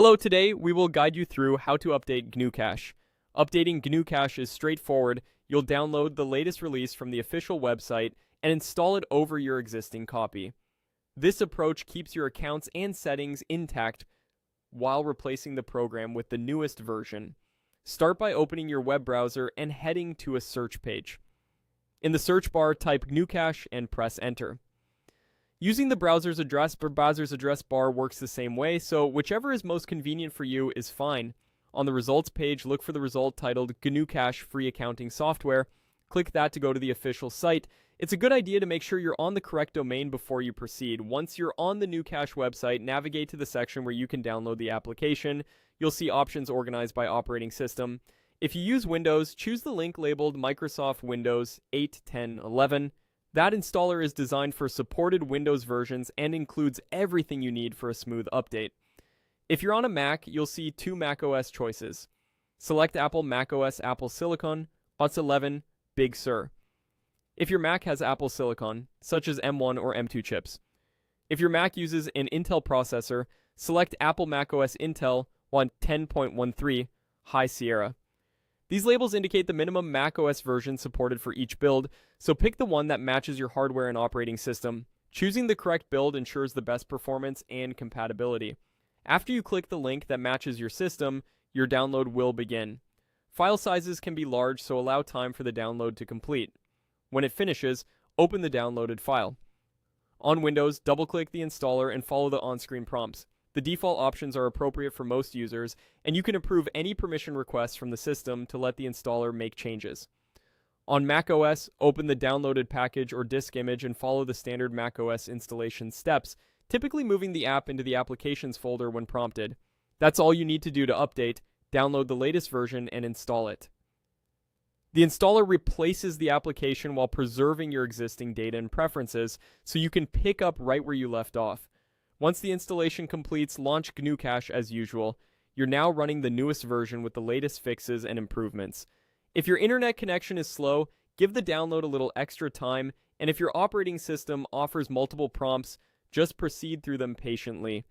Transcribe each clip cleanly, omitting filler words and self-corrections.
Hello, today we will guide you through how to update Gnucash. Updating Gnucash is straightforward. You'll download the latest release from the official website and install it over your existing copy. This approach keeps your accounts and settings intact while replacing the program with the newest version. Start by opening your web browser and heading to a search page. In the search bar, type Gnucash and press enter. Using the browser's address bar works the same way, so whichever is most convenient for you is fine. On the results page, look for the result titled Gnucash Free Accounting Software. Click that to go to the official site. It's a good idea to make sure you're on the correct domain before you proceed. Once you're on the Gnucash website, navigate to the section where you can download the application. You'll see options organized by operating system. If you use Windows, choose the link labeled Microsoft Windows 8, 10, 11. That installer is designed for supported Windows versions and includes everything you need for a smooth update. If you're on a Mac, you'll see two macOS choices. Select Apple macOS Apple Silicon, OS 11, Big Sur. If your Mac has Apple Silicon, such as M1 or M2 chips. If your Mac uses an Intel processor, select Apple macOS Intel 10.13, High Sierra. These labels indicate the minimum macOS version supported for each build, so pick the one that matches your hardware and operating system. Choosing the correct build ensures the best performance and compatibility. After you click the link that matches your system, your download will begin. File sizes can be large, so allow time for the download to complete. When it finishes, open the downloaded file. On Windows, double-click the installer and follow the on-screen prompts. The default options are appropriate for most users, and you can approve any permission requests from the system to let the installer make changes. On macOS, open the downloaded package or disk image and follow the standard macOS installation steps, typically moving the app into the Applications folder when prompted. That's all you need to do to update, download the latest version, and install it. The installer replaces the application while preserving your existing data and preferences, so you can pick up right where you left off. Once the installation completes, launch Gnucash as usual. You're now running the newest version with the latest fixes and improvements. If your internet connection is slow, give the download a little extra time, and if your operating system offers multiple prompts, just proceed through them patiently.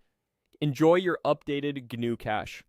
Enjoy your updated Gnucash.